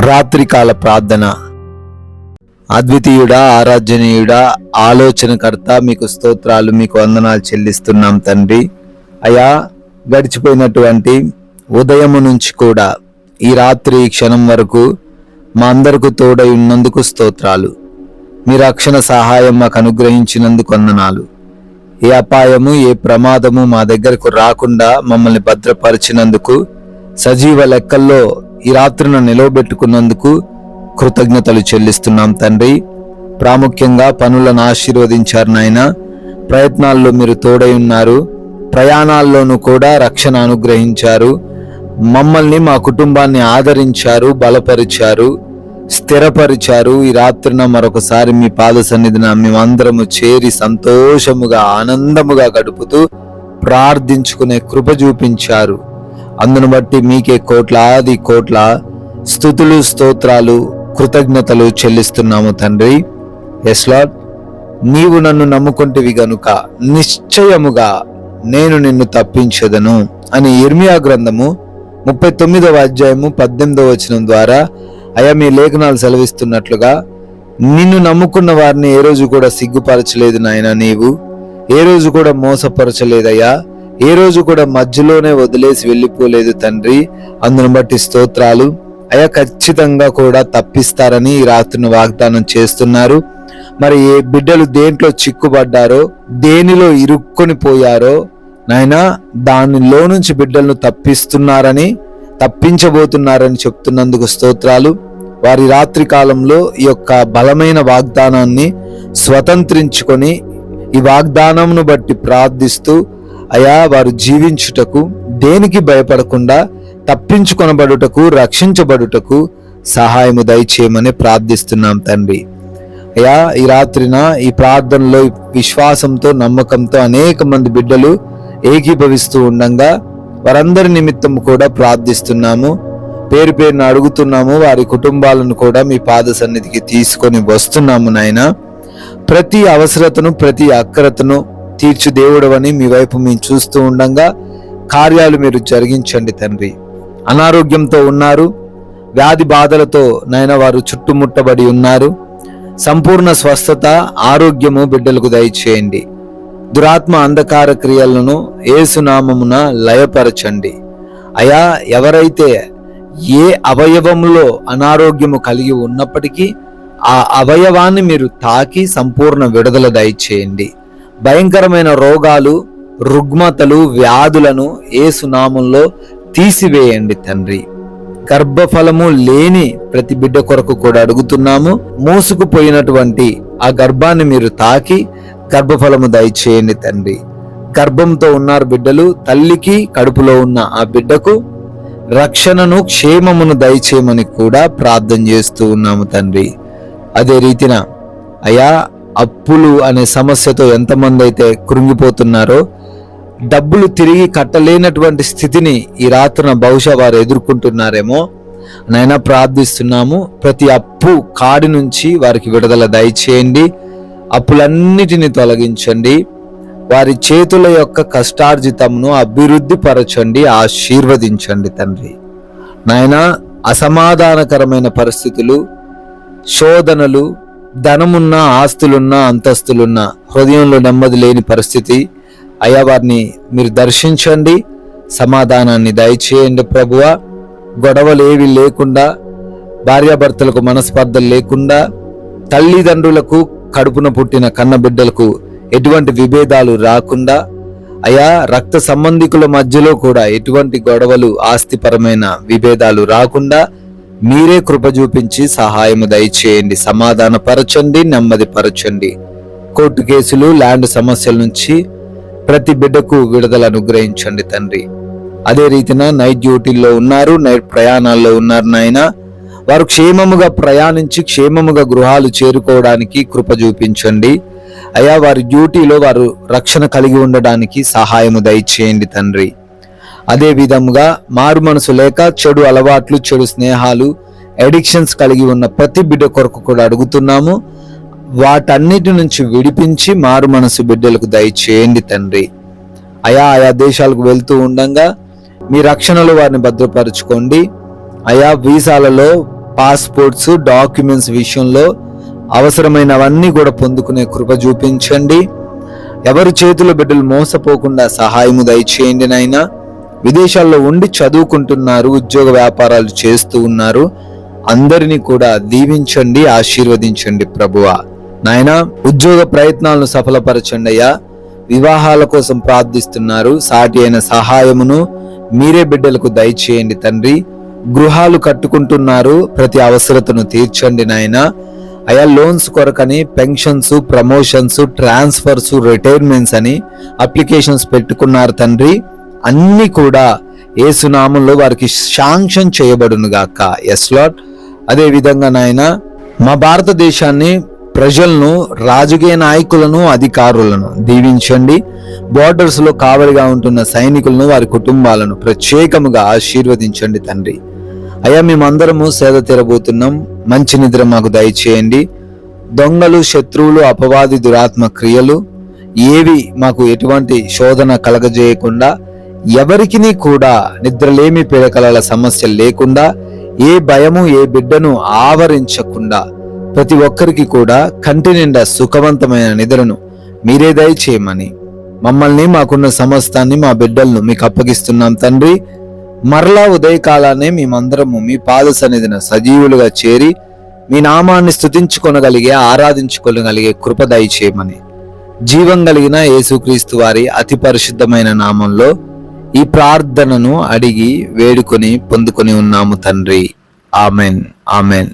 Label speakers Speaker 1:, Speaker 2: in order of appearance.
Speaker 1: రాత్రికాల ప్రార్థన. అద్వితీయుడా, ఆరాధ్యనీయుడా, ఆలోచనకర్త, మీకు స్తోత్రాలు, మీకు వందనాలు చెల్లిస్తున్నాం తండ్రి. అయా, గడిచిపోయినటువంటి ఉదయము నుంచి కూడా ఈ రాత్రి క్షణం వరకు మా అందరకు తోడై ఉన్నందుకు స్తోత్రాలు. మీ రక్షణ సహాయం మాకు అనుగ్రహించినందుకు వందనాలు. ఏ అపాయము, ఏ ప్రమాదము మా దగ్గరకు రాకుండా మమ్మల్ని భద్రపరిచినందుకు, సజీవ లెక్కల్లో ఈ రాత్రిని నిలవబెట్టుకున్నందుకు కృతజ్ఞతలు చెల్లిస్తున్నాం తండ్రి. ప్రాముఖ్యంగా పనులను ఆశీర్వదించారు నాయన. ప్రయత్నాల్లో మీరు తోడై ఉన్నారు. ప్రయాణాల్లోనూ కూడా రక్షణ అనుగ్రహించారు. మమ్మల్ని, మా కుటుంబాన్ని ఆదరించారు, బలపరిచారు, స్థిరపరిచారు. ఈ రాత్రిన మరొకసారి మీ పాద సన్నిధిన మేమందరము చేరి సంతోషముగా, ఆనందముగా గడుపుతూ ప్రార్థించుకునే కృప చూపించారు. అందును బట్టి మీకే కోట్ల స్తుతులు, స్తోత్రాలు, కృతజ్ఞతలు చెల్లిస్తున్నాము తండ్రి. ఎస్ లార్డ్, నీవు నన్ను నమ్ముకుంటివి గనుక నిశ్చయముగా నేను నిన్ను తప్పించదను అని ఇర్మియా గ్రంథము 39వ అధ్యాయము 18వ వచనం ద్వారా అయా మీ లేఖనాలు సెలవిస్తున్నట్లుగా, నిన్ను నమ్ముకున్న వారిని ఏ రోజు కూడా సిగ్గుపరచలేదు నాయన. నీవు ఏ రోజు కూడా మోసపరచలేదయ్యా. ఏ రోజు కూడా మధ్యలోనే వదిలేసి వెళ్ళిపోలేదు తండ్రి. అందును బట్టి స్తోత్రాలు. అయా, ఖచ్చితంగా కూడా తప్పిస్తారని ఈ రాత్రిని వాగ్దానం చేస్తున్నారు. మరి ఏ బిడ్డలు దేంట్లో చిక్కుబడ్డారో, దేనిలో ఇరుక్కొని పోయారో నాయనా, దానిలో నుంచి బిడ్డలను తప్పించబోతున్నారని చెప్తున్నందుకు స్తోత్రాలు. వారి రాత్రి కాలంలో ఈ యొక్క బలమైన వాగ్దానాన్ని స్వతంత్రించుకొని ఈ వాగ్దానంను బట్టి ప్రార్థిస్తూ అయా, వారు జీవించుటకు, దేనికి భయపడకుండా తప్పించుకొనబడుటకు, రక్షించబడుటకు సహాయము దయచేయమని ప్రార్థిస్తున్నాం తండ్రి. అయా, ఈ రాత్రిన ఈ ప్రార్థనలో విశ్వాసంతో, నమ్మకంతో అనేక మంది బిడ్డలు ఏకీభవిస్తూ ఉండంగా వారందరి నిమిత్తం కూడా ప్రార్థిస్తున్నాము. పేరు పేరున అడుగుతున్నాము. వారి కుటుంబాలను కూడా మీ పాద సన్నిధికి తీసుకొని వస్తున్నాము నాయన. ప్రతి అవసరతను, ప్రతి అక్కరతను తీర్చు దేవుడవని మీ వైపు మేము చూస్తూ ఉండంగా కార్యాలు మీరు జరిగించండి తండ్రి. అనారోగ్యంతో ఉన్నారు, వ్యాధి బాధలతో నాయన వారు చుట్టుముట్టబడి ఉన్నారు. సంపూర్ణ స్వస్థత, ఆరోగ్యము బిడ్డలకు దయచేయండి. దురాత్మ అంధకార క్రియలను యేసునామమున లయపరచండి. అయా, ఎవరైతే ఏ అవయవంలో అనారోగ్యము కలిగి ఉన్నప్పటికీ ఆ అవయవాన్ని మీరు తాకి సంపూర్ణ విడుదల దయచేయండి. భయంకరమైన రోగాలు, రుగ్మతలు, వ్యాధులను యేసునామంలో తీసివేయండి తండ్రి. గర్భఫలము లేని ప్రతి బిడ్డ కొరకు కూడా అడుగుతున్నాము. మూసుకుపోయినటువంటి ఆ గర్భాన్ని మీరు తాకి గర్భఫలము దయచేయండి తండ్రి. గర్భంతో ఉన్నారు బిడ్డలు, తల్లికి కడుపులో ఉన్న ఆ బిడ్డకు రక్షణను, క్షేమమును దయచేయమని కూడా ప్రార్థన చేస్తూ ఉన్నాము తండ్రి. అదే రీతిన అయా, అప్పులు అనే సమస్యతో ఎంతమంది అయితే కృంగిపోతున్నారో, డబ్బులు తిరిగి కట్టలేనటువంటి స్థితిని ఈ రాత్రిన బహుశా వారు ఎదుర్కొంటున్నారేమో నైనా ప్రార్థిస్తున్నాము. ప్రతి అప్పు కాడి నుంచి వారికి విడుదల దయచేయండి. అప్పులన్నిటిని తొలగించండి. వారి చేతుల యొక్క కష్టార్జితమును అభివృద్ధి పరచండి, ఆశీర్వదించండి తండ్రి. నాయనా, అసమాధానకరమైన పరిస్థితులు, శోధనలు, ధనమున్న, ఆస్తులున్న, అంతస్తులున్న, హృదయంలో నెమ్మది లేని పరిస్థితి, అయా వారిని మీరు దర్శించండి, సమాధానాన్ని దయచేయండి ప్రభువా. గొడవలు ఏవి లేకుండా, భార్యాభర్తలకు మనస్పర్ధలు లేకుండా, తల్లిదండ్రులకు, కడుపున పుట్టిన కన్నబిడ్డలకు ఎటువంటి విభేదాలు రాకుండా, అయా రక్త సంబంధికుల మధ్యలో కూడా ఎటువంటి గొడవలు, ఆస్తిపరమైన విభేదాలు రాకుండా మీరే కృప చూపించి సహాయము దయచేయండి. సమాధాన పరచండి, నెమ్మది పరచండి. కోర్టు కేసులు, ల్యాండ్ సమస్యల నుంచి ప్రతి బిడ్డకు విడుదల అనుగ్రహించండి తండ్రి. అదే రీతిన నైట్ డ్యూటీల్లో ఉన్నారు, నైట్ ప్రయాణాల్లో ఉన్నారు నాయన. వారు క్షేమముగా ప్రయాణించి క్షేమముగా గృహాలు చేరుకోవడానికి కృప చూపించండి. అయా, వారి డ్యూటీలో వారు రక్షణ కలిగి ఉండడానికి సహాయము దయచేయండి తండ్రి. అదే విధముగా మారు మనసు లేక చెడు అలవాట్లు, చెడు స్నేహాలు, అడిక్షన్స్ కలిగి ఉన్న ప్రతి బిడ్డ కొరకు కూడా అడుగుతున్నాము. వాటన్నిటి నుంచి విడిపించి మారు మనసు బిడ్డలకు దయచేయండి తండ్రి. ఆయా దేశాలకు వెళ్తూ ఉండంగా మీ రక్షణలో వారిని భద్రపరచుకోండి. వీసాలలో పాస్పోర్ట్స్, డాక్యుమెంట్స్ విషయంలో అవసరమైనవన్నీ కూడా పొందుకునే కృప చూపించండి. ఎవరి చేతుల బిడ్డలు మోసపోకుండా సహాయము దయచేయండి నాయనా. విదేశాల్లో ఉండి చదువుకుంటున్నారు, ఉద్యోగ వ్యాపారాలు చేస్తూ ఉన్నారు, అందరినీ కూడా దీవించండి, ఆశీర్వదించండి ప్రభువా. నాయనా, ఉద్యోగ ప్రయత్నాలను సఫలపరచండి అయ్యా. వివాహాల కోసం ప్రార్థిస్తున్నారు, సాటి అయిన సహాయమును మీరే బిడ్డలకు దయచేయండి తండ్రి. గృహాలు కట్టుకుంటున్నారు, ప్రతి అవసరతను తీర్చండి నాయనా. అయా, లోన్స్ కొరకని పెన్షన్స్, ప్రమోషన్స్, ట్రాన్స్ఫర్స్, రిటైర్మెంట్స్ అని అప్లికేషన్స్ పెట్టుకున్నారు తండ్రి. అన్ని కూడా యేసు నామములో వారికి శాంక్షన్ చేయబడును గాక. Yes lord. అదే విధంగా నాయన, మా భారతదేశాన్ని, ప్రజలను, రాజకీయ నాయకులను, అధికారులను దీవించండి. బోర్డర్స్ లో కావలిగా ఉంటున్న సైనికులను, వారి కుటుంబాలను ప్రత్యేకముగా ఆశీర్వదించండి తండ్రి. అయ్యా, మేమందరము సేద తీరబోతున్నాం, మంచి నిద్ర మాకు దయచేయండి. దొంగలు, శత్రువులు, అపవాది, దురాత్మ క్రియలు ఏవి మాకు ఎటువంటి శోధన కలగజేయకుండా, ఎవరికి కూడా నిద్రలేమి పీడకలల సమస్య లేకుండా, ఏ భయము ఏ బిడ్డను ఆవరించకుండా, ప్రతి ఒక్కరికి కూడా కంటి నిండా సుఖవంతమైన నిద్రను మీరే దయచేయమని, మమ్మల్ని, మాకున్న సమస్తాన్ని, మా బిడ్డలను మీకు అప్పగిస్తున్నాం తండ్రి. మరలా ఉదయకాలానే మేమందరము మీ పాద సన్నిధిన సజీవులుగా చేరి మీ నామాన్ని స్తుతించుకొనగలిగే, ఆరాధించుకొనగలిగే కృప దయచేయమని, జీవం కలిగిన యేసుక్రీస్తు వారి అతి పరిశుద్ధమైన నామంలో ఈ ప్రార్థనను అడిగి వేడుకొని పొందుకొని ఉన్నాము తండ్రి. Amen, amen.